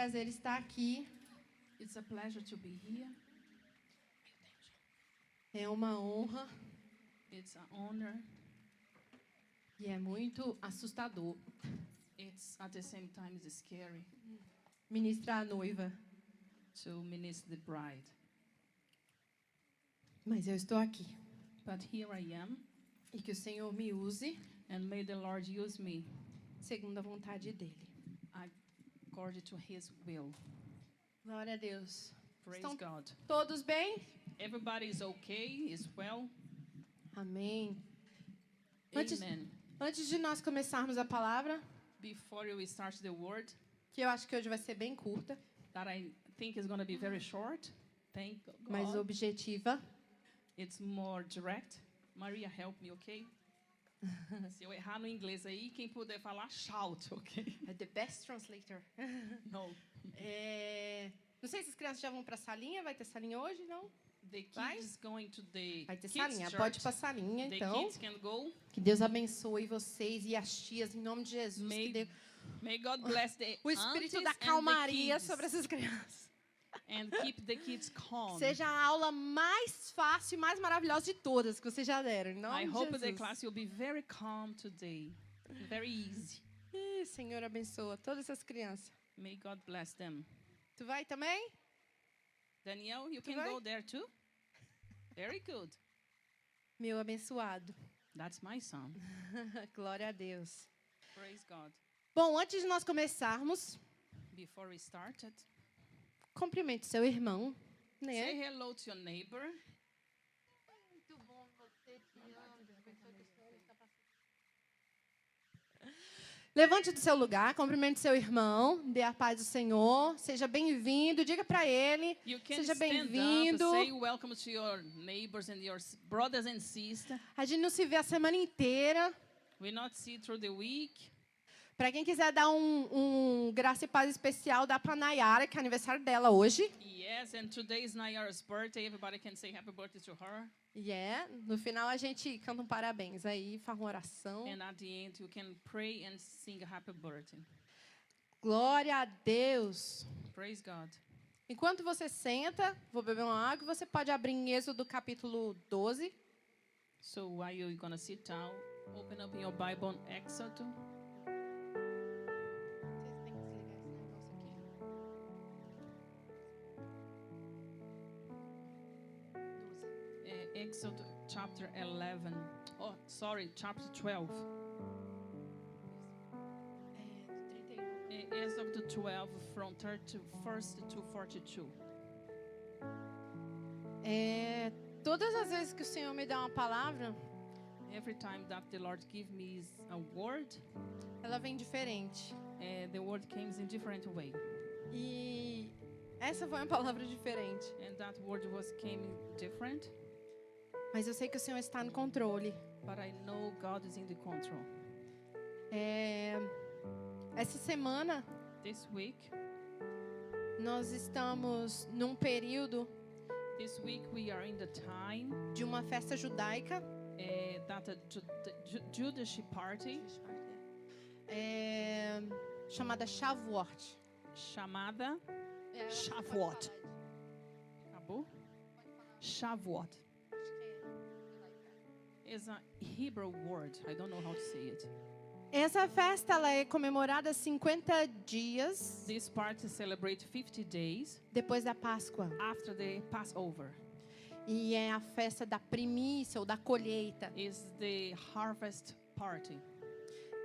prazer estar aqui. It's a pleasure to be here. É uma honra It's an honor. e é muito assustador It's at the same time it's scary ministrar a noiva. to minister the bride. Mas eu estou aqui. But here I am, E que o Senhor me use and may the Lord use me segundo a vontade dEle. according to His will. Glória a Deus. Praise Estão God. todos bem? Everybody is okay, is well. Amém. Antes- Amen. Antes de nós começarmos a palavra, Before we start the word, que eu acho que hoje vai ser bem curta, that I think is going to be very short. Thank mas God. objetiva. It's more direct. Maria, help me, okay? Se eu errar no inglês aí, quem puder falar, shout, ok? The best translator. No. Não sei se as crianças já vão para a salinha. Vai ter salinha hoje, não? The Vai? kids going to the Vai ter kids salinha. church. Pode ir para a salinha, The então. kids can go. Que Deus abençoe vocês e as tias, em nome de Jesus. May- Que dê May God bless the o espírito aunties da and the calmaria kids, sobre essas crianças. and keep the kids calm. Seja a aula mais fácil e mais maravilhosa de todas que vocês já deram. Em nome I de hope the Jesus. class will be very calm today, very easy. Senhor, abençoa todas essas crianças. May God bless them. Tu vai também? Danielle, you Tu can vai? go there too. Very good. Meu abençoado. That's my son. Glória a Deus. Praise God. Bom, antes de nós começarmos, Before we started, cumprimente seu irmão, say né? hello to your neighbor. Muito bom você, te amo. Levante do seu lugar, cumprimente seu irmão, dê a paz do Senhor, seja bem-vindo, diga para ele, You can seja stand up, bem-vindo. say welcome to your neighbors and your brothers and sisters. A gente não se vê a semana inteira. We not see through the week. Para quem quiser dar um graça e paz especial, dá para Nayara, que é aniversário dela hoje. Yes, and today is Nayara's birthday. Everybody can say happy birthday to her. No final a gente canta um parabéns aí, faz uma oração. And at the end, you can pray and sing a happy birthday. Glória a Deus. Praise God. Enquanto você senta, vou beber uma água, você pode abrir em Êxodo capítulo 12. So while you're going to sit down, open up your Bible on Exodus. Exodus chapter 11. Oh, sorry, chapter 12. Exodus 12 from 31st to 42. Todas as vezes que o Senhor me dá uma palavra, Every time that the Lord give me a word, ela vem diferente. the word comes in different way. E essa foi uma palavra diferente. And that word came different, Mas eu sei que o Senhor está no controle. but I know God is in the control. Essa semana, This week nós estamos num período This week we are in the time de uma festa judaica. that the Jewish party Chamada Shavuot. chamada Shavuot. Acabou? Shavuot is a Hebrew word. I don't know how to say it. Essa festa ela é comemorada 50 dias This party celebrates 50 days depois da Páscoa. after the Passover. E é a festa da primícia ou da colheita, Is the harvest party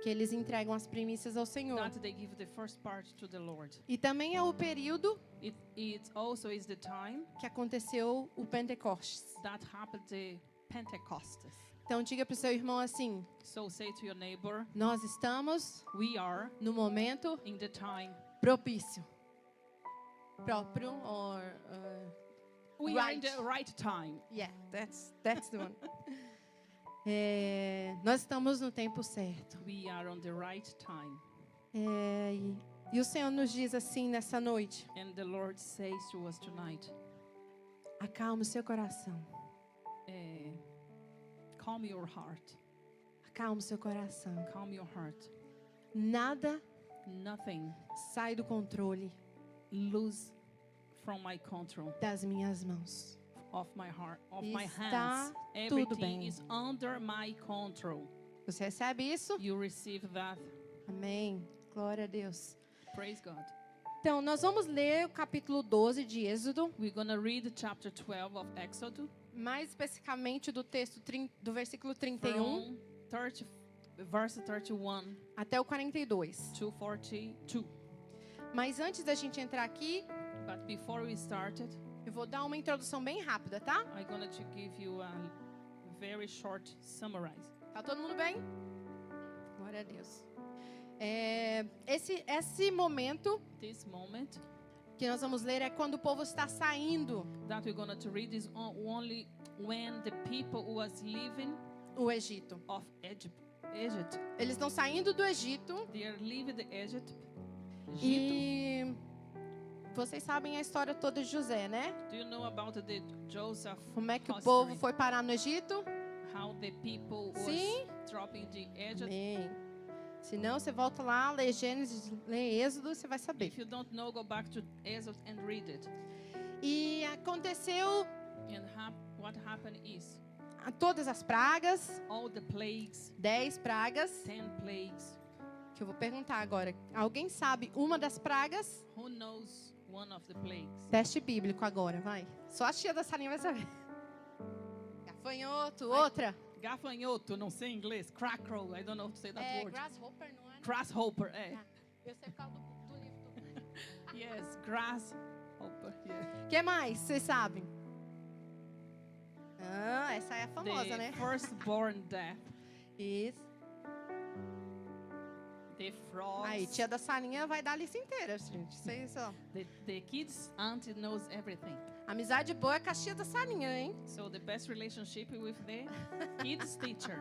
que eles entregam as primícias ao Senhor. that they give the first part to the Lord. E também é o período It also is the time que aconteceu o Pentecostes. that happened the Pentecostes. Então diga para o seu irmão assim: So say to your neighbor, nós estamos we are no momento in the time. propício. Próprio or We are in Right. the right time. yeah, that's the one. Nós estamos no tempo certo. We are on the right time. E o Senhor nos diz assim nessa noite: And the Lord says to us tonight, acalme o seu coração. calm your heart. Acalme o seu coração. Calm your heart. Nada Nothing sai do controle. lose from my control, das minhas mãos. of my heart, of my Está hands. tudo Everything bem. is under my control. Você recebe isso? You receive that. Amém. Glória a Deus. Praise God. Então, nós vamos ler o capítulo 12 de Êxodo, We're going to read chapter 12 of Exodus mais especificamente do texto do versículo 31 from 30, verse 31 até o 42. to 42. Mas antes da gente entrar aqui, But before we started, eu vou dar uma introdução bem rápida, tá? I'm going to give you a very short summary. Tá todo mundo bem? Glória a Deus. Esse momento This moment que nós vamos ler é quando o povo está saindo that we're going to read is only when the people who was living o Egito. of Egypt. Eles estão saindo do Egito They are leaving the Egypt. e vocês sabem a história toda de José, né? Do you know about the Joseph Como é que o history? povo foi parar no Egito? How the people was Sim. dropping the Egypt? Amém. Se não, você volta lá, lê Gênesis, lê Êxodo, você vai saber. If you don't know, go back to Exodus and read it. E aconteceu And what happened is todas as pragas, all the plagues, 10 pragas, 10 plagues. que eu vou perguntar agora. Alguém sabe uma das pragas? Who knows one of the plagues? Teste bíblico agora, vai. Só a tia da salinha vai saber. Gafanhoto, Ai. outra. Gafanhoto, não sei inglês. Crackrow, I don't know how to say that word. grasshopper, não é? Grasshopper, Eu sei por causa do livro. Yes, grasshopper, yeah. O que mais vocês sabem? Ah, essa é a famosa, The né? firstborn death. Isso. The frogs. Aí, tia da salinha vai dar a lista inteira, gente. Vocês, ó. The kids' auntie knows everything. Amizade boa é com a tia da salinha, hein? So the best relationship with the kids' teacher.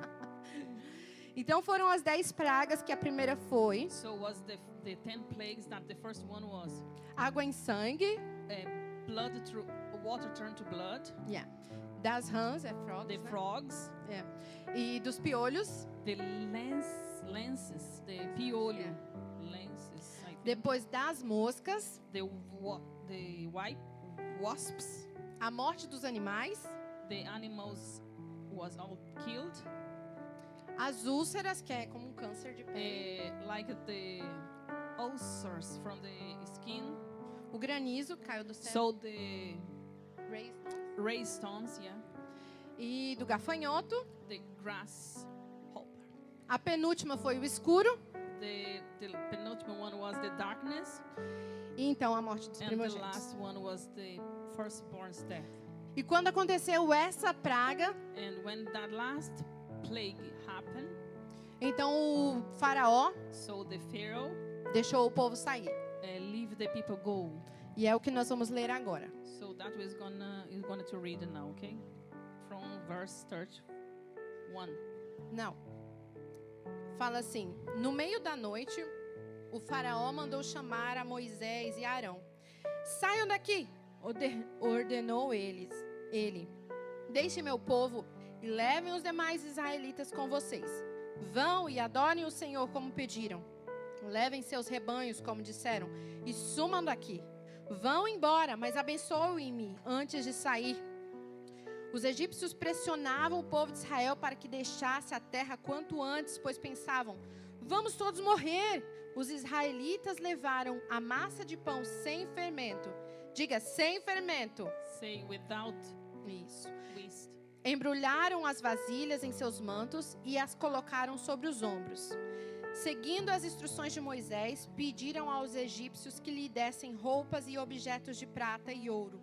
Então foram as 10 pragas, que a primeira foi So was the 10 plagues that the first one was água em sangue, blood through water turned to blood, das rãs, frogs, the né? frogs, E dos piolhos. the lances, the piolho, lances, I think. Depois das moscas, the white wasps, a morte dos animais, the animals was all killed, as úlceras, que é como um câncer de pele, like the ulcers from the skin. o granizo caiu do céu, So the raisins, raistones, yeah, e do gafanhoto. the grasshopper. A penúltima foi o escuro, The penultimate one was the darkness, e então a morte dos and the primogênitos. last one was the firstborn's death. E quando aconteceu essa praga, And when that last plague happened, então o faraó so the Pharaoh deixou o povo sair. leave the people go. E é o que nós vamos ler agora. So that was going to read now, okay? From verse 31. Não. Fala assim: no meio da noite, o faraó mandou chamar a Moisés e Arão. Saiam daqui, ordenou ele. Deixem meu povo e levem os demais israelitas com vocês. Vão e adorem o Senhor como pediram. Levem seus rebanhos como disseram e sumam daqui. Vão embora, mas abençoem-me antes de sair. Os egípcios pressionavam o povo de Israel para que deixasse a terra quanto antes, pois pensavam: vamos todos morrer. Os israelitas levaram a massa de pão sem fermento. Diga, sem fermento. Say without Isso. waste. Embrulharam as vasilhas em seus mantos e as colocaram sobre os ombros. Seguindo as instruções de Moisés, pediram aos egípcios que lhe dessem roupas e objetos de prata e ouro.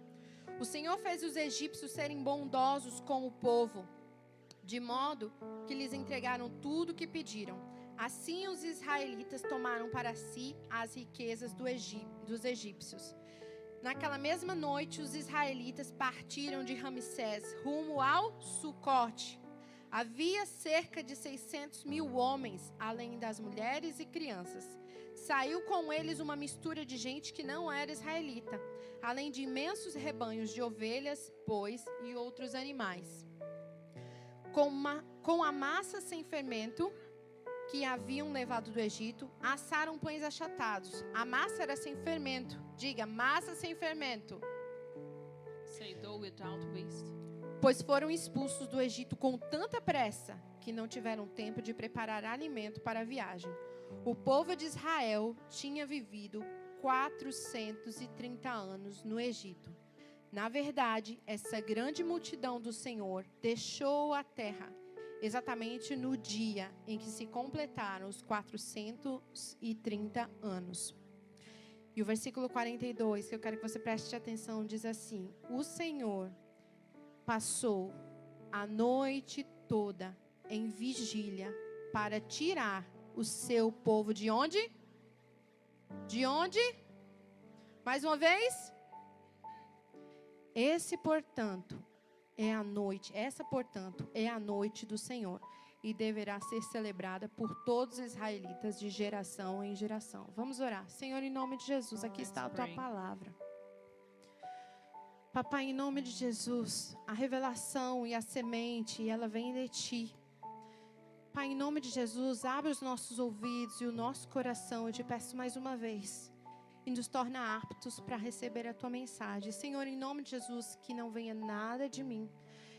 O Senhor fez os egípcios serem bondosos com o povo, de modo que lhes entregaram tudo o que pediram. Assim os israelitas tomaram para si as riquezas dos egípcios. Naquela mesma noite, os israelitas partiram de Ramsés rumo ao Sucote. Havia cerca de 600.000 homens, além das mulheres e crianças. Saiu com eles uma mistura de gente que não era israelita, além de imensos rebanhos de ovelhas, bois e outros animais. Com a massa sem fermento, que haviam levado do Egito, assaram pães achatados. A massa era sem fermento. Diga, massa sem fermento. Say dough without yeast. Pois foram expulsos do Egito com tanta pressa que não tiveram tempo de preparar alimento para a viagem. O povo de Israel tinha vivido 430 anos no Egito. Na verdade, essa grande multidão do Senhor deixou a terra exatamente no dia em que se completaram os 430 anos. E o versículo 42, que eu quero que você preste atenção, diz assim: o Senhor passou a noite toda em vigília para tirar o seu povo de onde? De onde? Mais uma vez? Essa, portanto, é a noite do Senhor e deverá ser celebrada por todos os israelitas de geração em geração. Vamos orar. Senhor, em nome de Jesus, aqui está a tua palavra. Papai, em nome de Jesus, a revelação e a semente, ela vem de ti. Pai, em nome de Jesus, abre os nossos ouvidos e o nosso coração, eu te peço mais uma vez, e nos torna aptos para receber a tua mensagem. Senhor, em nome de Jesus, que não venha nada de mim.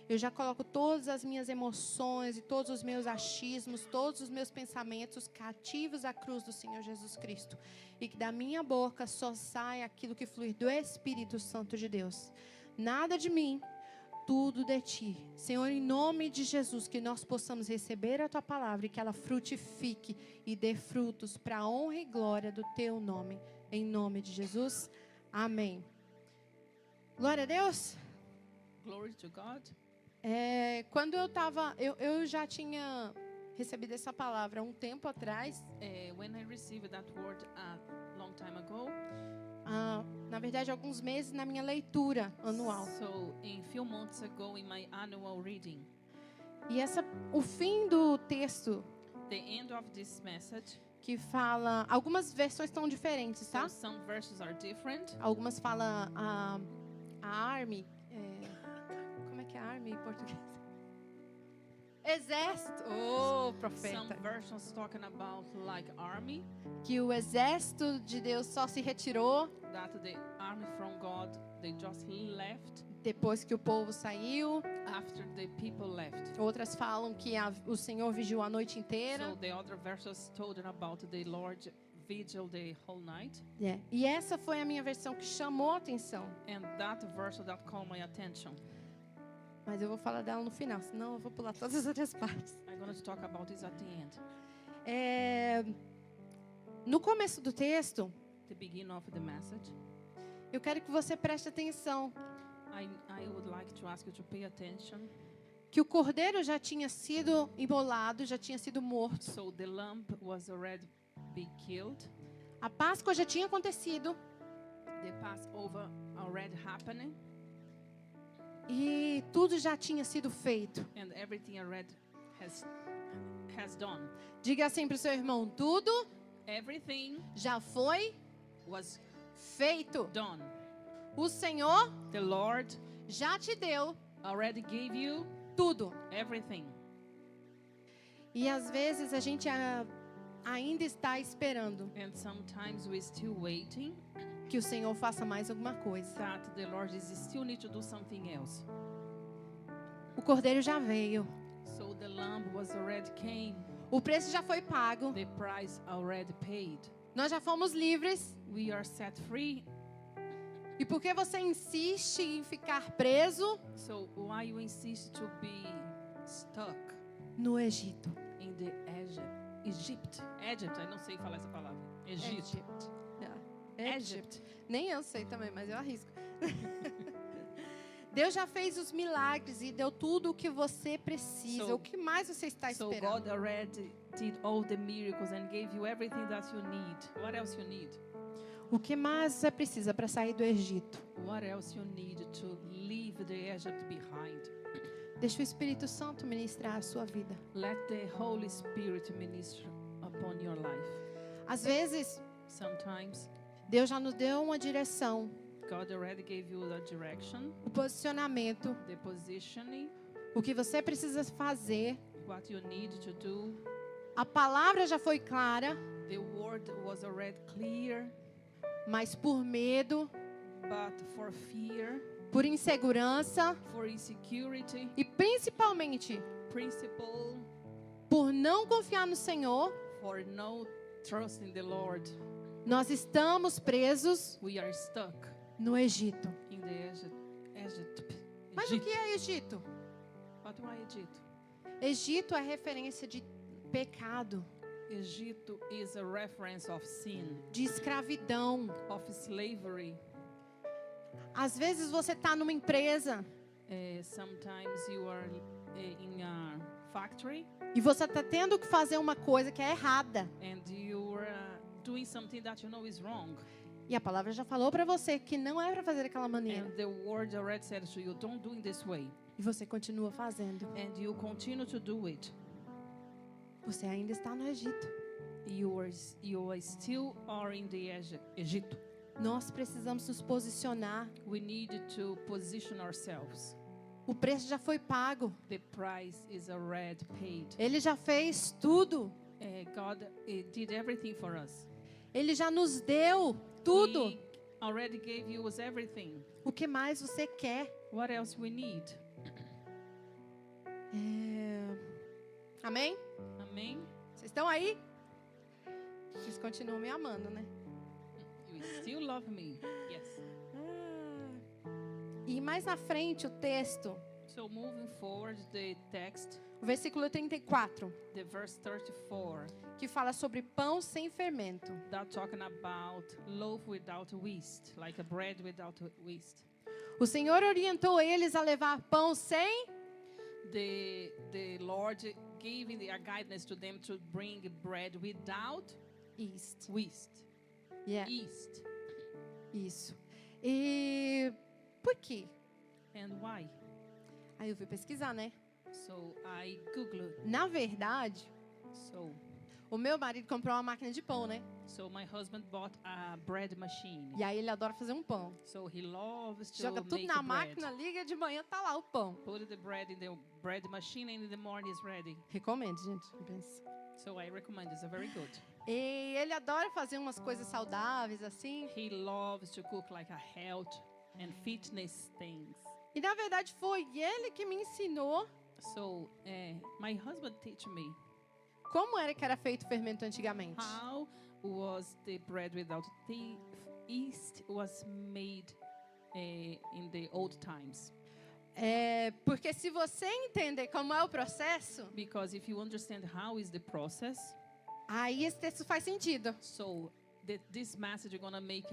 Eu já coloco todas as minhas emoções e todos os meus achismos, todos os meus pensamentos cativos à cruz do Senhor Jesus Cristo. E que da minha boca só saia aquilo que flui do Espírito Santo de Deus. Nada de mim, tudo de ti. Senhor, em nome de Jesus, que nós possamos receber a tua palavra e que ela frutifique e dê frutos para a honra e glória do teu nome. Em nome de Jesus, amém. Glória a Deus. Glory to God. Quando eu já tinha recebido essa palavra um tempo atrás. When I received that word a long time ago. Na verdade, alguns meses na minha leitura anual. So, a few months ago in my annual reading. E o fim do texto. The end of this message. Que fala, algumas versões estão diferentes, tá? So some verses are different. Algumas falam a army. Como é que é army em português? Exército. Oh, profeta. Some versions talking about like army. Que o exército de Deus só se retirou. That the army from God, they just left. Depois que o povo saiu. After the people left. Outras falam que o Senhor vigiou a noite inteira. So the other verses told about the Lord vigil the whole night. E essa foi a minha versão que chamou a atenção. And that verse that caught my attention. Mas eu vou falar dela no final, senão eu vou pular todas as outras partes. I'm going to talk about this at the end. No começo do texto, The beginning of the message. Eu quero que você preste atenção. I would like to ask you to pay attention. Que o cordeiro já tinha sido imolado, já tinha sido morto. So the lamb was already been killed. A Páscoa já tinha acontecido. The Passover already happening. E tudo já tinha sido feito. And everything already has done. Diga assim para o seu irmão, tudo Everything já foi was feito. done. O Senhor The Lord já te deu already gave you tudo. everything. E às vezes a gente ainda está esperando And sometimes we're still waiting que o Senhor faça mais alguma coisa. that the Lord is still need to do something else. O cordeiro já veio. So the lamb was already came. O preço já foi pago. The price already paid. Nós já fomos livres. We are set free. E por que você insiste em ficar preso So why you insist to be stuck no Egito? in the Egypt? Egypt, eu não sei falar essa palavra. Egito. Egypt. Nem eu sei também, mas eu arrisco. Deus já fez os milagres e deu tudo o que você precisa. So- O que mais você está So esperando? God already did all the miracles and gave you everything that you need. What else you need? O que mais você precisa para sair do Egito? What else you need to leave the Egypt behind? Deixa o Espírito Santo ministrar a sua vida. Let the Holy Spirit minister upon your life. Às vezes, Sometimes Deus já nos deu uma direção, God already gave you the direction, o posicionamento, the positioning, o que você precisa fazer, what you need to do, A palavra já foi clara, The word was already clear, mas por medo, but for fear, por insegurança for insecurity, e principalmente principle, por não confiar no Senhor, for no trust in the Lord, nós estamos presos we are stuck no Egito. in the Egypt. Mas o que é Egito? What why Egypt? Egito é referência de pecado, Egito is a reference of sin, de escravidão. of slavery. Às vezes você está numa empresa Sometimes you are in a factory e você está tendo que fazer uma coisa que é errada. and you're doing something that you know is wrong. E a palavra já falou para você que não é para fazer daquela maneira. And the word already said to you, don't do it this way. E você continua fazendo. And you continue to do it. Você ainda está no Egito. You are still are in the Egypt. Nós precisamos nos posicionar. We need to position ourselves. O preço já foi pago. The price is already paid. Ele já fez tudo. God did everything for us. Ele já nos deu tudo. He already gave you us everything. O que mais você quer? What else we need? Amém? Amen. Vocês estão aí? Vocês continuam me amando, né? You still love me. Yes. E mais na frente o texto, So moving forward, the text, o versículo 34, the verse 34, que fala sobre pão sem fermento. that talking about loaf without yeast, like a bread without yeast. O Senhor orientou eles a levar pão sem The Lord gave a guidance to them to bring bread without yeast. yeast. Yeah, Yeast. isso. E por quê? And why? Aí eu fui pesquisar, né? So I googled. Na verdade, So o meu marido comprou uma máquina de pão, né? my husband bought a bread machine. E aí ele adora fazer um pão. So he loves to Joga tudo make na bread. máquina, liga de manhã, tá lá o pão. Put the bread in the bread machine and in the morning is ready. Recomendo, gente. Pensa. So I recommend it's a very good. E ele adora fazer umas coisas saudáveis assim. He loves to cook like a health and fitness things. E na verdade foi ele que me ensinou So my husband teach me como era que era feito o fermento antigamente. how was the bread without the yeast was made in the old times. Porque se você entender como é o processo, Because if you understand how is the process, aí esse texto faz sentido. so this message is gonna make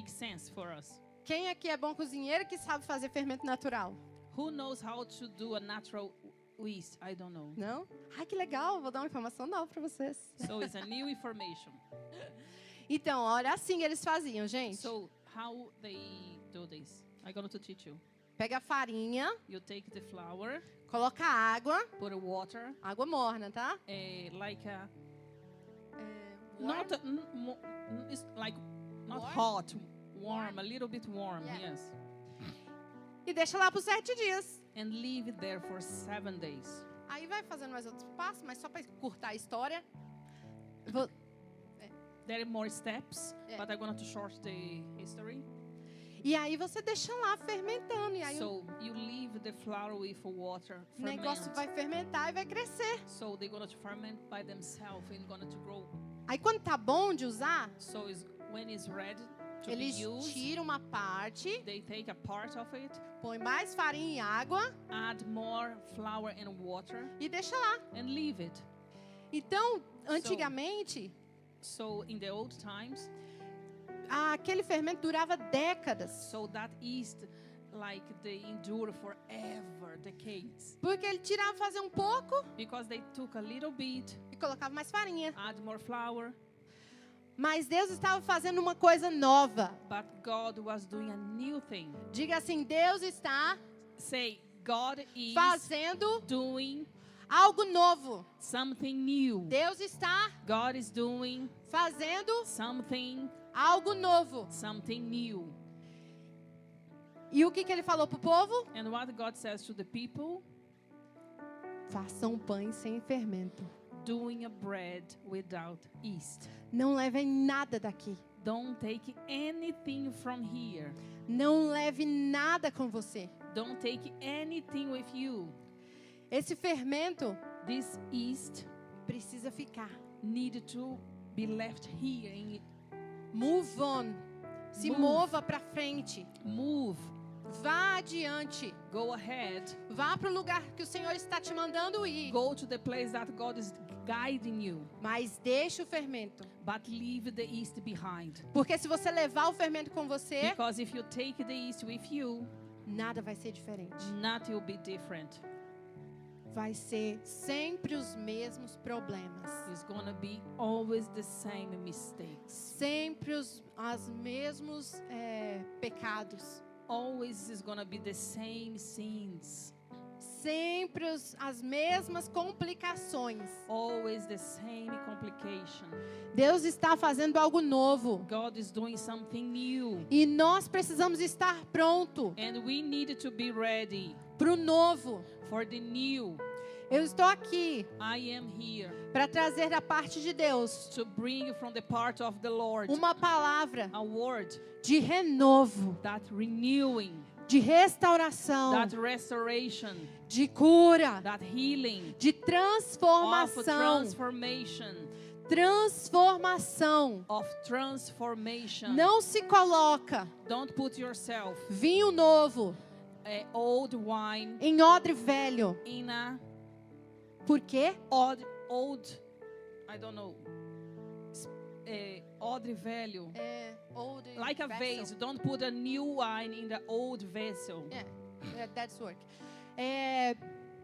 sense for us. Quem aqui é bom cozinheiro que sabe fazer fermento natural? Who knows how to do a natural yeast? I don't know. Não? Ai, que legal, vou dar uma informação nova para vocês. So it's a new information. Então, olha assim eles faziam, gente. So how they do this? I'm going to teach you. Pega a farinha, You take the flour, coloca água, put a water, água morna, tá? like a Warm? it's like not Warm? hot, warm, a little bit warm, Yeah. yes. E deixa lá por 7 dias. And leave it there for 7 days. Aí vai fazendo mais outros passos, mas só para encurtar a história. Vou- There are more steps, Yeah. but I'm going to short the history. E aí você deixa lá fermentando. E aí So you leave the flour with water, o negócio ferment. vai fermentar e vai crescer. So they're going to ferment by themselves and going to grow. Aí quando tá bom de usar, So when it's ready to eles be used, tiram uma parte, they take a part of it, põe mais farinha e água add more flour and water, e deixa lá. and leave it. Então, antigamente, So in the old times, aquele fermento durava décadas. so that yeast, like they endure forever, decades, Porque ele tirava fazer um pouco because they took a little bit, e colocava mais farinha. add more flour, Mas Deus estava fazendo uma coisa nova. but God was doing a new thing. Diga assim, Deus está Say, God is fazendo doing algo novo. something new. Deus está God is doing fazendo something algo new. E o que ele falou pro povo? And what God says to the people, Façam pães sem fermento. doing a bread without yeast. Não levem nada daqui. Don't take anything from here. Não leve nada com você. Don't take anything with you. Esse fermento This yeast precisa ficar. needed to be left here. Move on. Se Move. mova para frente. Move. Vá adiante. Go ahead. Vá para o lugar que o Senhor está te mandando ir. Go to the place that God is guiding you. Mas deixe o fermento. But leave the yeast behind. Porque se você levar o fermento com você, Because if you take the yeast with you, nada vai ser diferente. nothing will be different. Vai ser sempre os mesmos problemas. It's gonna be always the same mistakes. Sempre os mesmos pecados. Always is gonna be the same sins. Sempre as mesmas complicações. Always the same complication. Deus está fazendo algo novo. God is doing something new. E nós precisamos estar pronto And we need to be ready para o novo. for the new. Eu estou aqui I am here para trazer da parte de Deus to bring from the part of the Lord uma palavra a word de renovo, that renewing, de restauração, that restoration, de cura, that healing, de of transformação. Transformação. of transformation. Não se coloca Don't put yourself vinho novo old wine em odre velho. in a Por quê? old I don't know, odre velho. Like a vase. Don't put a new wine in the old vessel. That's work.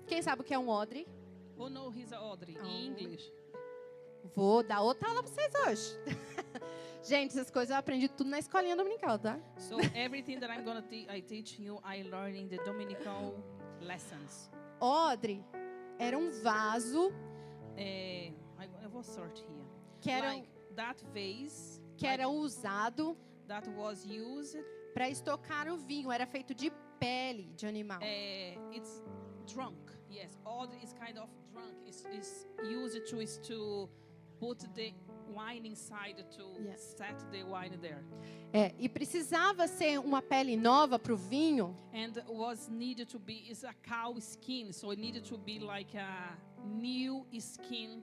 Quem sabe o que é um odre? Who knows his odre Oh. in English? Vou dar outra aula para vocês hoje. Gente, essas coisas eu aprendi tudo na escolinha dominical, tá? So everything that I'm gonna I teach you, I learn in the Dominical lessons. Odre era um vaso I will sort here. que era, Like that vase que era usado that was used. para estocar o vinho. Era feito de pele de animal. It's drunk. Yes, odre is kind of drunk. It's used to put the wine inside to Yes. set the wine there. E precisava ser uma pele nova para o vinho, And was needed to be is a cow skin, so it needed to be like a new skin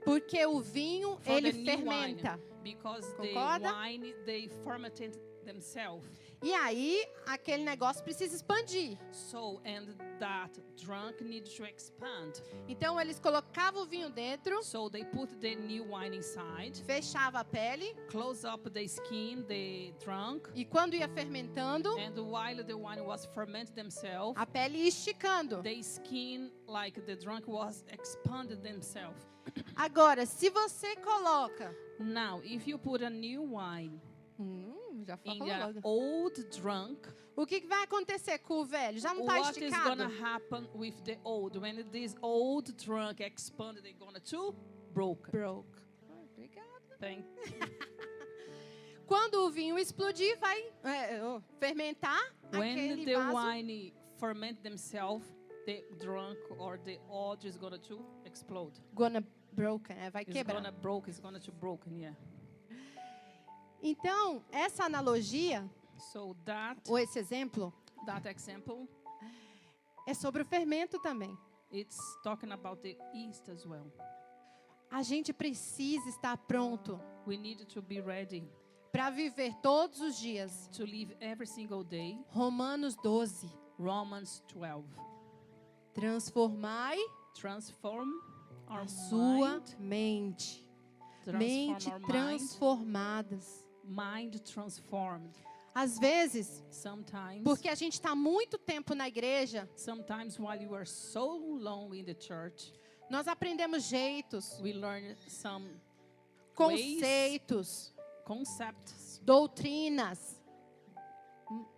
porque o vinho for ele the new fermenta. wine, because Concorda? the wine they fermented themselves. E aí aquele negócio precisa expandir. So and that drunk needs to expand. Então eles colocavam o vinho dentro, So they put the new wine inside, fechava a pele close up the skin, the drunk, e quando ia fermentando, and while the wine was fermenting themselves, a pele ia esticando. the skin, like the drunk, was expanded themselves. Agora, se você coloca, Now, if you put a new wine já in falou the logo. old drunk, O que vai acontecer com o velho? Já não está what is gonna esticado? happen with the old? When this old drunk expanded, they're gonna to broke. Broke. Obrigada. Thank Quando o vinho explodir, vai fermentar When aquele the vaso. wine ferment themselves, the drunk or the old is gonna to explode. Gonna broken, vai It's quebrar. gonna broke. It's gonna to broken. Yeah. Então, essa analogia, So that ou esse exemplo, example, é sobre o fermento também. it's talking about the yeast as well. A gente precisa estar pronto We need to be ready para viver todos os dias. to live every single day. Romanos 12. Romans 12. Transformai Transform our a sua mind. mente. Transform Mente our transformadas. mind transformed. Às vezes, Sometimes, porque a gente está muito tempo na igreja, sometimes while you are so long in the church, nós aprendemos jeitos, we learn some conceitos, concepts, doutrinas,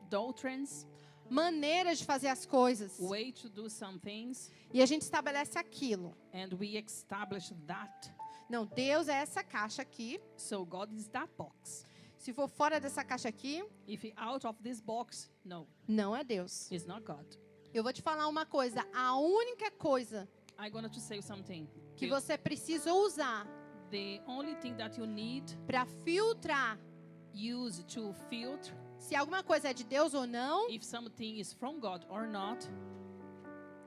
doctrines, maneiras de fazer as coisas. way to do some things, E a gente estabelece aquilo. and we establish that. Não, Deus é essa caixa aqui. So God is that box. Se for fora dessa caixa aqui, If you're out of this box, no, não é Deus. it's not God. Eu vou te falar uma coisa. A única coisa I'm going to say something. que você precisa usar The only thing that you need para filtrar use to filter se alguma coisa é de Deus ou não, if something is from God or not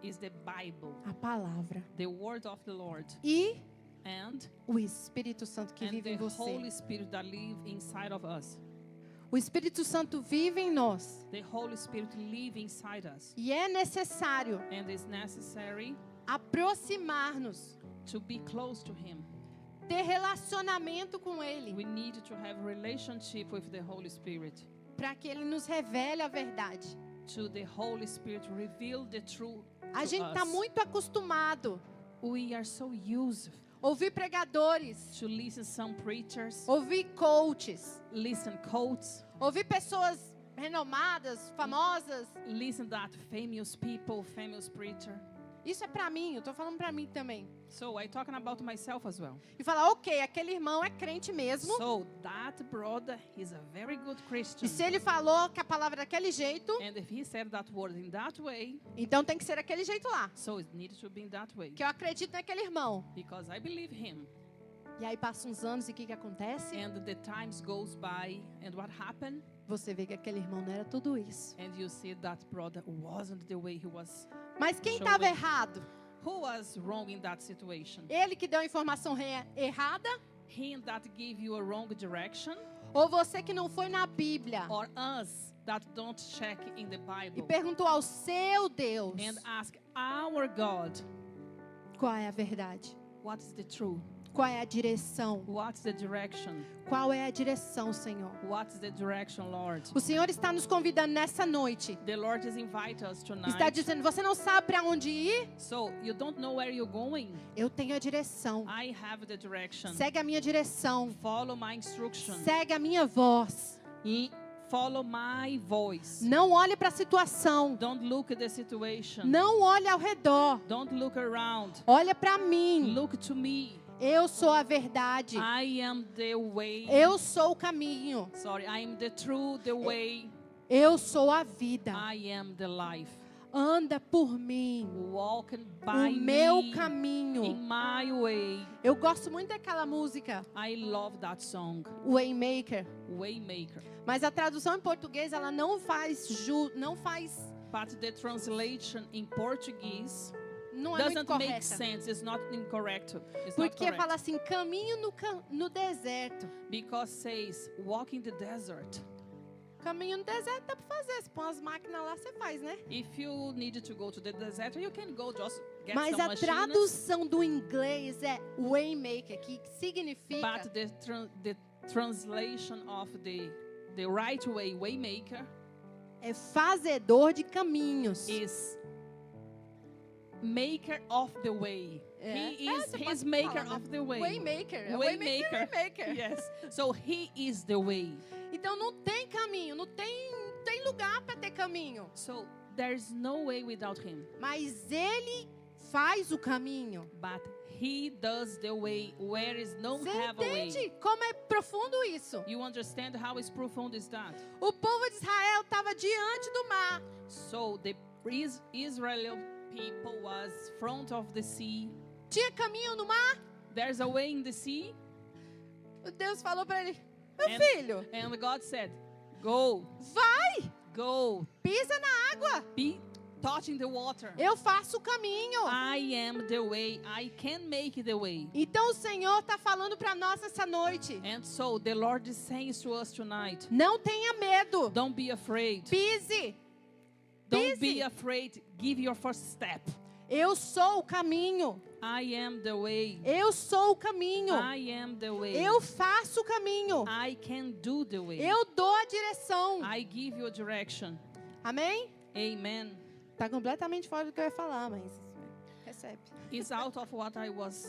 is the Bible, a palavra the word of the Lord, e and o Espírito Santo que vive the em você. Holy Spirit that live inside of us. O Espírito Santo vive em nós The Holy Spirit live inside us, e é necessário and it's necessary aproximar-nos, to be close to Him. ter relacionamento com Ele, We need to have relationship with the Holy Spirit. para que Ele nos revele a verdade. To the Holy Spirit reveal the truth A to gente está us. muito acostumado We are so used a ouvir pregadores, to listen some preachers, ouvir coaches, listen quotes, ouvir pessoas renomadas, famosas. listen that famous people, famous preacher. Isso é para mim, eu tô falando para mim também. So I talking about myself as well. E falar, ok, aquele irmão é crente mesmo. So that brother is a very good Christian. E se ele falou que a palavra é daquele jeito, And if he said that word in that way, então tem que ser daquele jeito lá. so it needs to be in that way. Que eu acredito naquele irmão. Because I believe him. E aí passam uns anos e o que acontece? And the times goes by, and what happened? Você vê que aquele irmão não era tudo isso. And you see that brother wasn't the way he was. Mas quem Show estava it. errado? Who was wrong in that situation? Ele que deu a informação errada? Him that gave you a wrong direction, Ou você que não foi na Bíblia or us that don't check in the e Bible perguntou ao seu Deus and ask our God, qual é a verdade? what is the truth? Qual é a direção? What's the direction? Qual é a direção, Senhor? What's the direction, Lord? O Senhor está nos convidando nessa noite. The Lord is inviting us tonight. Está dizendo, você não sabe para onde ir? So you don't know where you're going. Eu tenho a direção. I have the direction. Segue a minha direção. Follow my instruction. Segue a minha voz. Follow my voice. Não olhe para a situação. Don't look at the situation. Não olhe ao redor. Don't look around. Olha para mim. Look to me. Eu sou a verdade. I am the way. Eu sou o caminho. Sorry, I am the truth, the way. Eu sou a vida. I am the life. Anda por mim. Walking O by meu me caminho. in my way. Eu gosto muito daquela música, I love that song, Waymaker. Waymaker. Mas a tradução em português ela não faz But the translation in Portuguese não é muito doesn't make correta. sense. It's not incorrect. It's not Porque correct. fala assim, caminho no deserto. Because says walk in the desert. Caminho no deserto dá para fazer. Se põe as máquinas lá, você faz, né? If you need to go to the desert, you can go just get Mas some a machines. tradução do inglês é Waymaker, que significa But the translation of the right way, Waymaker, é fazedor de caminhos. is maker of the way. He is você his pode maker falar, né? of the way. Waymaker. É Waymaker. Waymaker. Yes. So he is the way. Então não tem caminho, não tem lugar para ter caminho. So there's no way without him. Mas ele faz o caminho. But he does the way where is no Você have a way. entende como é profundo isso? You understand how is profound is that? O povo de Israel estava diante do mar. So the Israeli people was front of the sea. Tinha caminho no mar. There's a way in the sea. Deus falou para ele, meu And- filho, And God said, go, vai, go, pisa na água. be touching the water. Eu faço o caminho. I am the way. I can make the way. Então o Senhor está falando para nós essa noite. And so the Lord is saying to us tonight, Não tenha medo. don't be afraid. Pise. Don't Pise. be afraid. Give your first step. Eu sou o caminho. I am the way. Eu sou o caminho. I am the way. Eu faço o caminho. I can do the way. Eu dou a direção. I give you a direction. Amém? Amen. Tá completamente fora do que eu ia falar, mas recebe. It's out of what I was.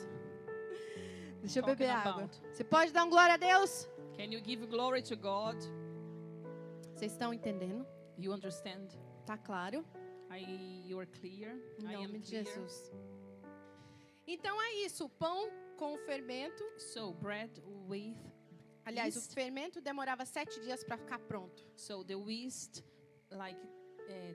Deixa eu Talking beber água. about. Você pode dar um glória a Deus? Can you give glory to God? Vocês estão entendendo? You understand? Tá claro? You are clear. Em I am nome de clear. Jesus. Então é isso, o pão com fermento. So bread with Aliás, o yeast. fermento demorava 7 dias para ficar pronto. So the yeast, like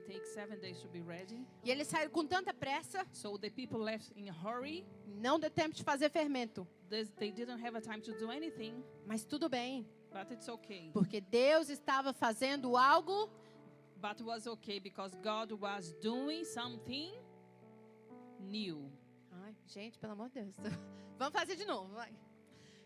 take 7 days to be ready. E eles saíram com tanta pressa, So the people left in a hurry. não deu tempo de fazer fermento. They didn't have a time to do anything, Mas tudo bem, but it's okay. porque Deus estava fazendo algo. But it was okay because God was doing something new. Ai, gente, pelo amor de Deus. Vamos fazer de novo, vai.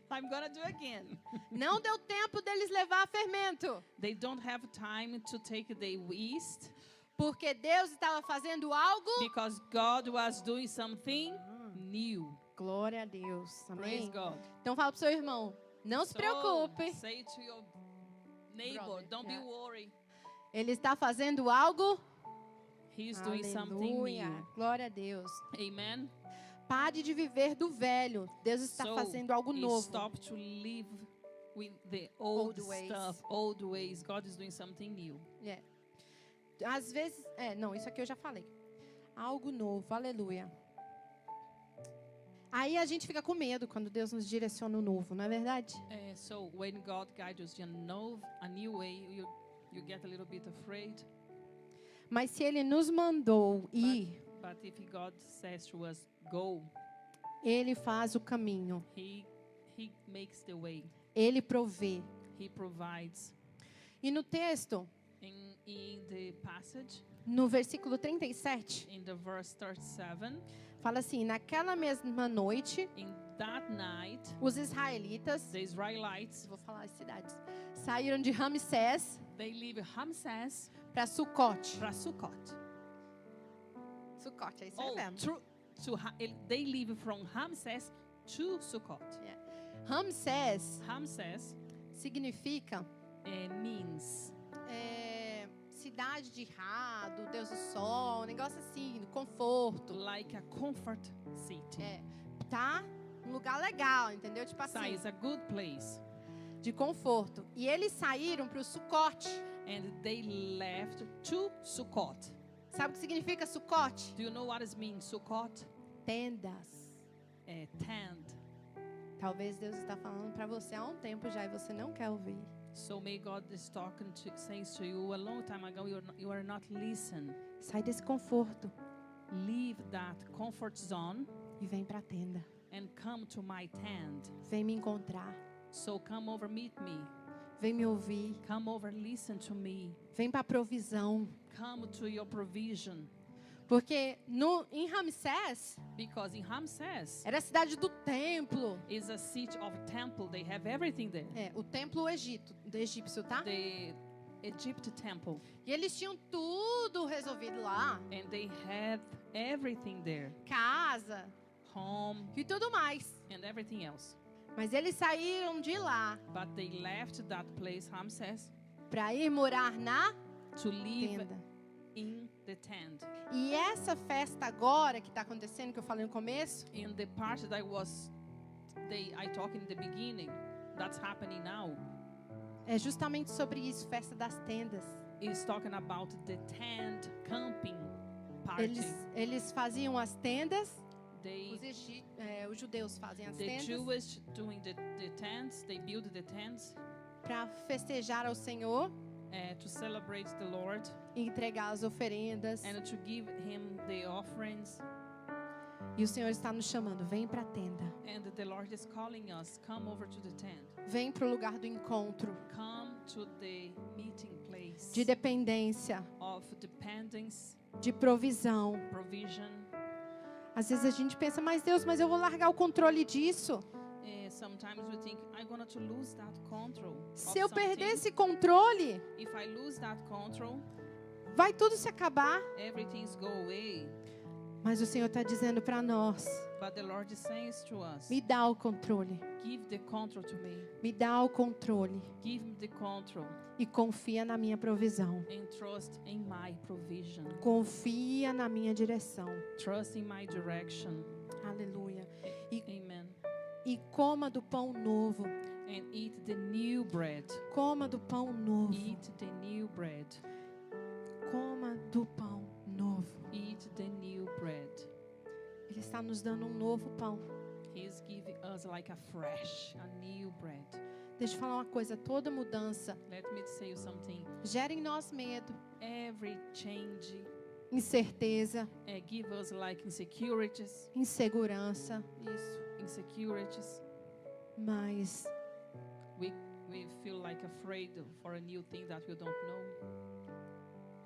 I'm gonna do again. Não deu tempo deles levar fermento, They don't have time to take the yeast porque Deus estava fazendo algo. because God was doing something new. Glória a Deus. Praise Amém. God. Então fala pro seu irmão, não se preocupe. So, say to your neighbor, Brother, don't yeah. be worried. Ele está fazendo algo. He's doing something Aleluia. new. Glória a Deus. Amen. Pare de viver do velho. Deus está So, fazendo algo novo. stop to live with the old, Old ways. stuff, old ways. God is doing something new. É. Às vezes, não, isso aqui eu já falei. Algo novo, aleluia. Aí a gente fica com medo quando Deus nos direciona o novo, não é verdade? So when God guides us in a new way, you get a little bit afraid. Mas se Ele nos mandou ir, But if God says to us, go, Ele faz o caminho. He makes the way. Ele provê. He provides. E no texto, In the passage, no versículo 37, in the verse 37, fala assim: naquela mesma noite, in that night, os israelitas, the Israelites, vou falar as cidades, saíram de Ramsés they leave Ramses para Sucote. para Sukkot. Sucote, é isso aí mesmo. They leave from Ramses to Sukkot. Ramsés Ramses significa means cidade de Ra, do Deus do Sol, um negócio assim, do conforto. like a comfort city. Tá um lugar legal, entendeu? Tipo So assim, it's a good place. de conforto. E eles saíram para o Sucote. And they left to Sukkot. Sabe o que significa Sucote? Do you know what it means, Sukkot? Tendas. Tent. Talvez Deus está falando para você há um tempo já e você não quer ouvir. So may God is says to you a long time ago, you are not listen. Sai desse conforto Leave that comfort zone e vem para a tenda. and come to my tent. Vem me encontrar. So come over, meet me. Vem me ouvir. Come over, listen to me. Vem para a provisão. Come to your provision. Porque em Ramsés, Because in Ramses era a cidade do templo. is a city of temple. They have everything there. O templo egípcio, tá? The Egypt temple. E eles tinham tudo resolvido lá. And they had everything there. Casa Home e tudo mais. and everything else. Mas eles saíram de lá But they left that place, Ramses, para ir morar na to live tenda. in the tent. E essa festa agora que está acontecendo, que eu falei no começo, In the part that I talked in the beginning, that's happening now, é justamente sobre isso, festa das tendas. is talking about the tent camping party. Eles faziam as tendas, os judeus fazem as The tendas Jewish doing the tents, they build the tents para festejar ao Senhor to celebrate the Lord e entregar as oferendas. and to give Him the offerings. E o Senhor está nos chamando, vem para a tenda. And the Lord is calling us, come over to the tent. Vem para o lugar do encontro, Come to the meeting place de dependência, of dependence, de provisão. provision. Às vezes a gente pensa, mas Deus, mas eu vou largar o controle disso. Sometimes we think, I'm going to lose that control. Se eu perder esse controle, If I lose that control, vai tudo se acabar. everything's go away. Mas o Senhor está dizendo para nós, But the Lord says to us, me dá o controle. give the control to me. Me dá o controle. Give me the control E confia na minha provisão. and trust in my provision. Confia na minha direção. Trust in my direction. Aleluia. Amen. E coma do pão novo. And eat the new bread. Coma do pão novo. Eat the new bread. Coma do pão novo. Eat the new bread. Ele está nos dando um novo pão. He's giving us like a fresh, a new bread. Deixa eu falar uma coisa, toda mudança Let me say you something. gera em nós medo, Every change incerteza, give us like insecurities. insegurança, isso. Insecurities. Mas We feel like afraid for a new thing that we don't know.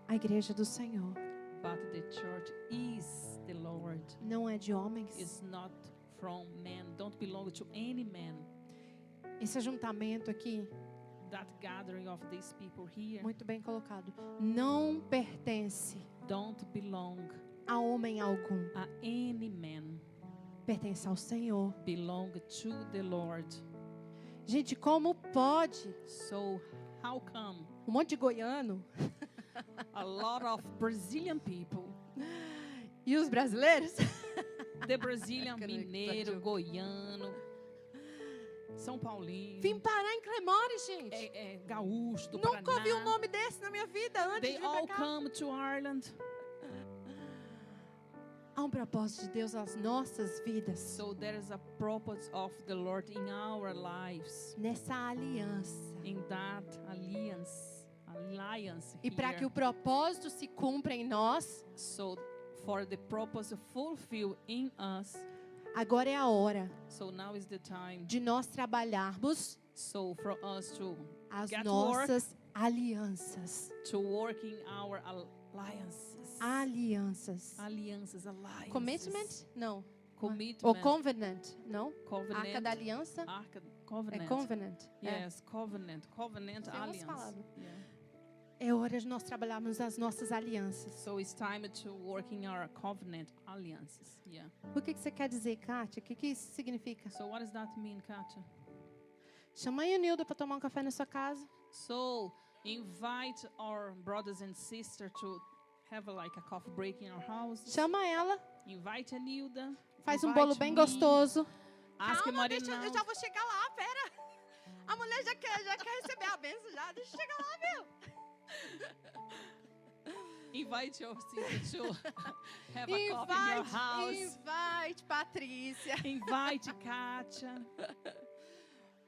a igreja do Senhor But the church is the Lord. não é de homens. It's not from man. Don't belong to any man. Esse ajuntamento aqui, That gathering of these people here muito bem colocado, não pertence don't belong a homem algum. a any man. Pertence ao Senhor. Belong to the Lord. Gente, como pode So how come um monte de goiano a lot of Brazilian people, e os brasileiros the Brazilian Conectativo. mineiro, goiano, São Paulino, vim parar em Clemore, gente? gaúcho do Nunca Paraná, ouvi um nome desse na minha vida antes they de vir all pra cá. come to Ireland. Há um propósito de Deus nas nossas vidas, So there is a purpose of the Lord in our lives, nessa aliança. in that alliance E para que here. o propósito se cumpra em nós, So for the purpose to fulfill in us, agora é a hora so now is the time. de nós trabalharmos So for us to as Get nossas alianças. work in our alliances. Alianças. Alliances. Commitment? Não. Commitment. Ou covenant? Não? Covenant. Arca da aliança? Covenant. É covenant. É. Yes, covenant. Covenant Tem umas alliance. palavras. Yeah. É hora de nós trabalharmos as nossas alianças. So it's time to work in our covenant alliances. Yeah. O que você quer dizer, Kátia? O que isso significa? So what does that mean, Katia? Chama aí a Nilda para tomar um café na sua casa. So invite our brothers and sisters to have like a coffee break in our house. Chama ela. Invite a Nilda. Faz um Invite bolo bem me. gostoso. Ask Calma, Marina. eu já vou chegar lá, pera. A mulher já quer receber a bênção já. Deixa eu chegar lá, meu. Invite your sister to have a coffee in your house. Invite, Patrícia. Invite Katia.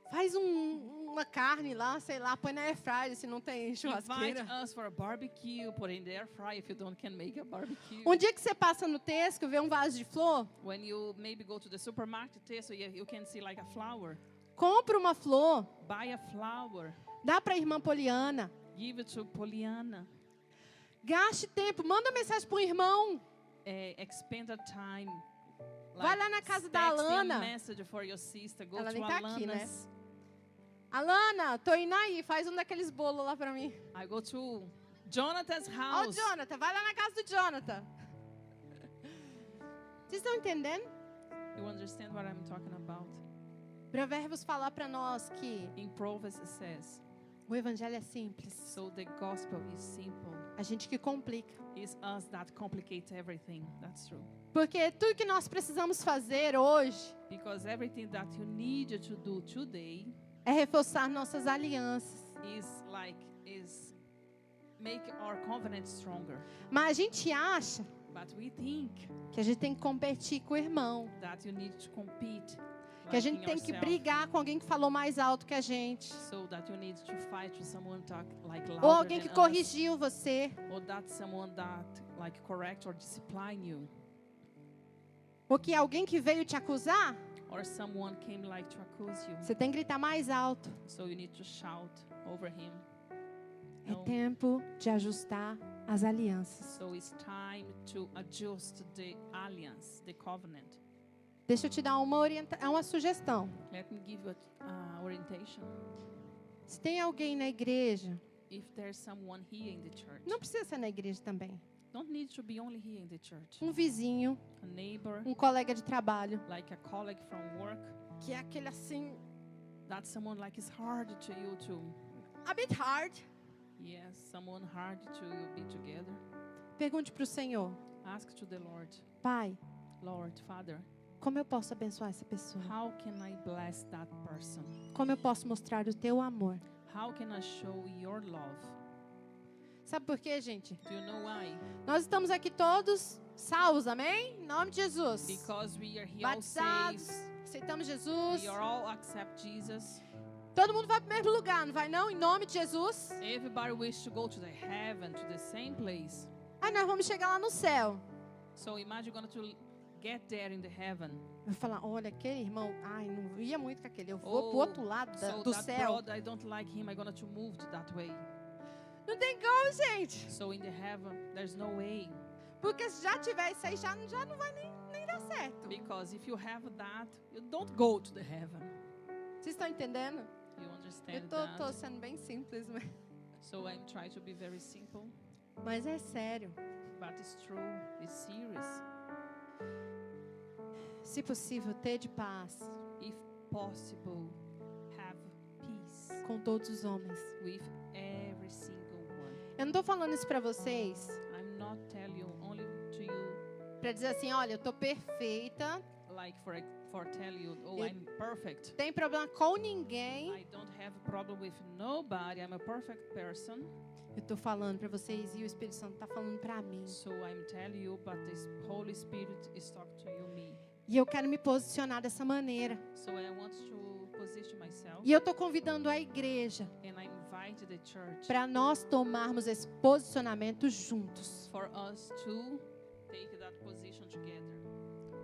Faz uma carne lá, sei lá, põe na air fryer se não tem Invite churrasqueira. us for a barbecue. Put in the air fryer if you don't can make a barbecue. Um dia que você passa no Tesco, vê um vaso de flor, When you maybe go to the supermarket, so you can see like a flower. compra uma flor, Buy a flower. dá para a irmã Poliana. Give it to Poliana. Gaste tempo, manda mensagem para um irmão. Expend a time. Vai lá na casa da texting Alana. Message for your sister. Go Ela to nem tá aqui, né? Alana's. Alana, tô indo aí, faz um daqueles bolos lá para mim. I go to Jonathan's Ó, o house. Jonathan, vai lá na casa do Jonathan. Vocês estão entendendo? You understand what I'm talking about? Provérbios fala para nós que In Proverbs it says, o evangelho é simples. so the gospel is simple. A gente que complica. It's us that complicate everything. That's true. Porque tudo que nós precisamos fazer hoje Because everything that you need to do today é reforçar nossas alianças. is make our covenant stronger. Mas a gente acha But we think que a gente tem que competir com o irmão. that you need to compete. Que a like gente in tem que yourself. brigar com alguém que falou mais alto que a gente. So that you need to fight with someone talk like louder Ou alguém que than us. corrigiu você. Or that someone that like correct or discipline you. Ou que alguém que veio te acusar. Or someone came like to accuse you. Você tem que gritar mais alto. So you need to shout over him. É No. tempo de ajustar as alianças. So it's time to adjust the alliance, the covenant. Deixa eu te dar uma sugestão. Let me give you a orientation. Se tem alguém na igreja, If there's someone here in the church, não precisa ser na igreja também. don't need to be only here in the church. Um vizinho, A neighbor, um colega de trabalho, like a colleague from work, que é aquele assim, that's someone like is hard to you to, a bit hard. yes, someone hard to be together. Pergunte para o Senhor: Ask to the Lord, Pai, Lord, Father, como eu posso abençoar essa pessoa? how can I bless that person? Como eu posso mostrar o teu amor? How can I show your love? Sabe por quê, gente? Do you know why? Nós estamos aqui todos salvos, amém? Em nome de Jesus. Because we are here all Batizados, saved. aceitamos Jesus. We are all accept Jesus. Todo mundo vai para o mesmo lugar, não vai não? Em nome de Jesus. Everybody wishes to go to the heaven, to the same place. Aí nós vamos chegar lá no céu. So imagine you're going to get there in the heaven. Eu vou falar, olha, aquele irmão, ai, não ia muito com aquele. Eu vou pro outro lado So do that céu. brother, I don't like him. I'm going to move to that way. Não tem como, gente. So in the heaven, there's no way. Porque se já tiver isso aí, já não vai nem dar certo. Because if you have that, you don't go to the heaven. Vocês estão entendendo? You Eu understand tô that? sendo bem simples, So I'm trying to be very simple. mas é sério. But it's true. It's serious. Se possível, ter de paz If possible, have peace com todos os homens. with every single one. Eu não tô falando isso pra vocês I'm not telling you only to you, pra dizer assim, olha, eu tô perfeita, like for tell you, oh, Eu- I'm perfect. tem problema com ninguém. I don't have a problem with nobody. I'm a perfect person. Eu tô falando pra vocês e o Espírito Santo tá falando pra mim. So I'm telling you, but this Holy Spirit is talking to you, me. E eu quero me posicionar dessa maneira. So I want to position myself, E eu tô convidando a igreja and I invite the church para nós tomarmos esse posicionamento juntos. for us to take that position together.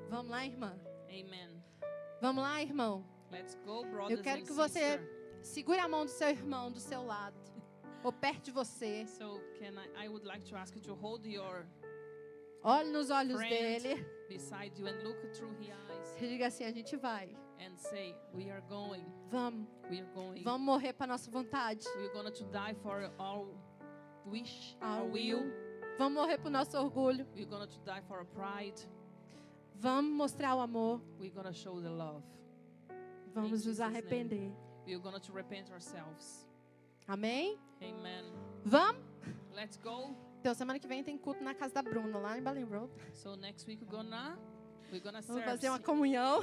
Vamos lá, irmã? Amen. Vamos lá, irmão? Let's go, brothers quero and que você- sisters. Segure a mão do seu irmão do seu lado. Ou perto de você. So I would like to ask you to hold your Olhe nos olhos friend dele. beside you and look through his eyes E diga assim, a gente vai. and say, we are going. Vamos. We are going. Vamos morrer para nossa vontade. We're going to die for our wish, Our our will. will. Vamos morrer para o nosso orgulho. We're going to die for our pride. Vamos mostrar o amor. We're going to show the love. Vamos nos Jesus' name. arrepender. We're going to repent ourselves. Amém? Amen. Vamos? Let's go. Então, semana que vem tem culto na casa da Bruna, lá em Belém Road. So next week we're gonna Vamos serve. fazer uma comunhão.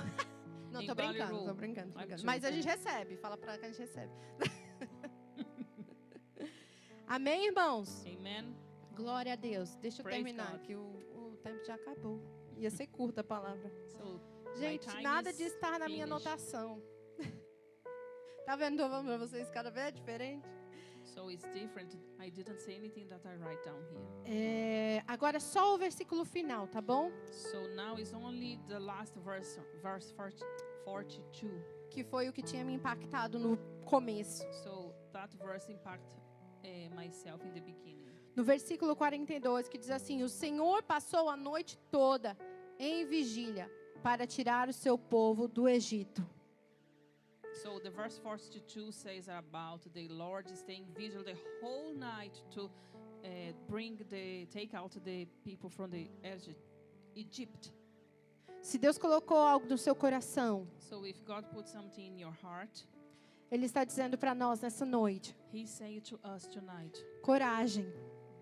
Não, Em tô Valley brincando, Road. tô brincando. Tô I'm brincando. Mas a joking. gente recebe. Fala pra ela que a gente recebe. Amém, irmãos? Amen. Glória a Deus. Deixa eu Praise terminar, God. que o tempo já acabou. Ia ser curta a palavra. So Gente, time nada is de estar na minha finished. anotação. Tá vendo? Tô falando pra vocês, cada vez é diferente. so it's different. I didn't say anything that I write down here. Agora só o versículo final, tá bom? So now it's only the last verse 42. Que foi o que tinha me impactado no começo. So that verse impact myself in the beginning. No versículo 42, que diz assim: O Senhor passou a noite toda em vigília para tirar o seu povo do Egito. So the verse 42 says about the Lord staying vigil the whole night to take out the people from the Egypt. Se Deus colocou algo no seu coração, So if God put something in your heart, Ele está dizendo para nós nessa noite: He's saying to us tonight, coragem,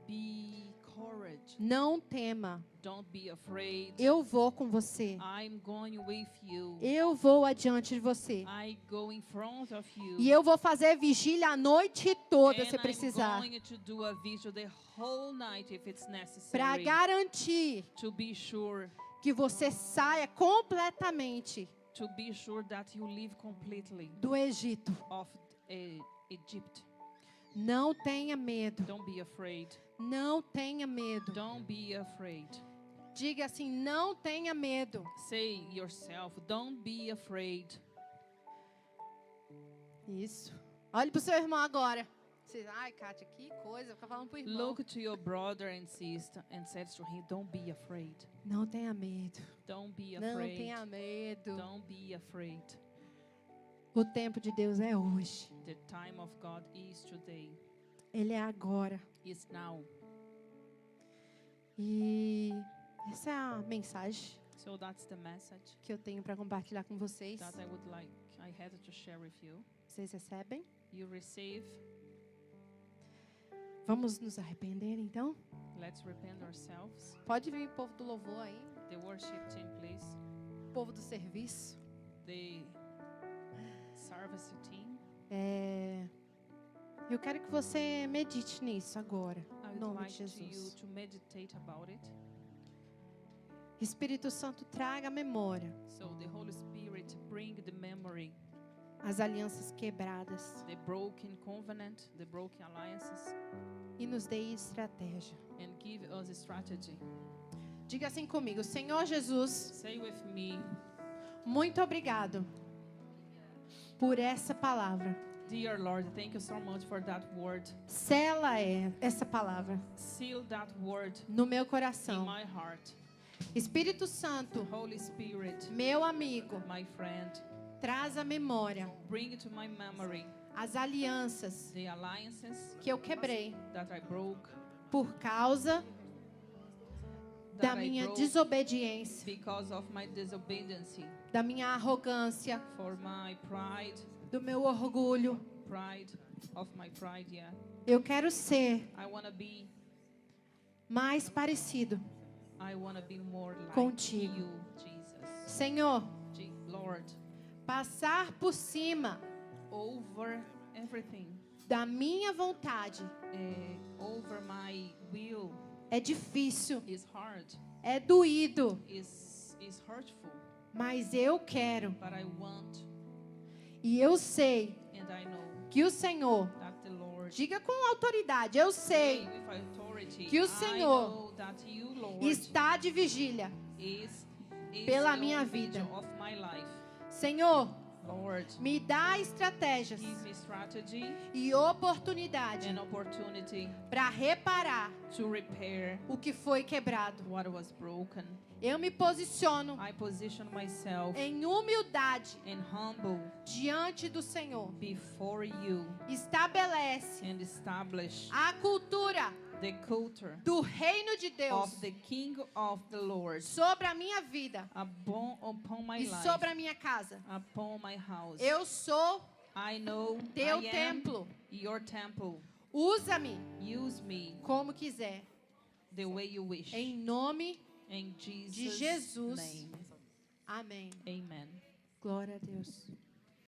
be courage. não tema, Don't be afraid. eu vou com você, I'm going with you. eu vou adiante de você. I go in front of you. E eu vou fazer vigília a noite toda, And se precisar, I'm going to do a vigil the whole night if it's para necessary. garantir To be sure, que você saia completamente to be sure that you live completely do Egito. of Egypt. Não tenha medo, Don't be afraid. não tenha medo. Don't be afraid. Diga assim: não tenha medo. Say yourself, don't be afraid. Isso. Olhe para o seu irmão agora. Você, ai, Kátia, que coisa. Fica falando para o irmão. Look to your brother and sister and says to him, don't be afraid. Não tenha medo. Don't be Não afraid. tenha medo. Don't be afraid. O tempo de Deus é hoje. The time of God is today. Ele é agora. Is now. E essa é a mensagem So that's the message que eu tenho para compartilhar com vocês. that I had to share with you. Vocês recebem? You receive. Vamos nos arrepender, então? Let's repent ourselves. Pode vir o povo do louvor aí. The worship team, please. O povo do serviço. The service team. Eu quero que você medite nisso agora. I Em would nome like de you Jesus. to meditate about it. Espírito Santo, traga a memória So the Holy Spirit bring the memory as alianças quebradas the broken covenant, the broken alliances, e nos dê estratégia. and give us a strategy. Diga assim comigo: Senhor Jesus, Say with me, muito obrigado por essa palavra. dear Lord, thank you so much for that word. Sela essa palavra Seal that word no meu in coração. my heart. Espírito Santo, Holy Spirit, meu amigo, my friend, traz à memória bring to my memory as alianças the alliances que eu quebrei that I broke, por causa da that I minha broke desobediência, because of my disobedience, da minha arrogância, for my pride do meu orgulho. of my pride, yeah. Eu quero ser I want to be mais parecido. I want to be more like Contigo. you, Jesus. Senhor, Lord, passar por cima over everything, da minha vontade over my will é difícil, is hard, é doído, is hurtful, mas eu quero but I want e eu sei and I know que o Senhor, that the Lord, diga com autoridade, eu sei with authority, que o I Senhor know that you, Lord, está de vigília is pela the minha vigil vida. of my life. Senhor, Lord, me dá estratégias give me strategy e oportunidade and opportunity para reparar to repair o que foi quebrado. what was broken. Eu me posiciono I position myself em humildade and humble diante do Senhor. before you Estabelece and establish a cultura the culture do reino de Deus of the King of the Lord sobre a minha vida upon my e life, sobre a minha casa. upon my house. Eu sou I know teu I am templo. your temple. Usa-me Use me como quiser. the way you wish. Em nome In de Jesus' Jesus. name. Amém. Amen. Glória a Deus.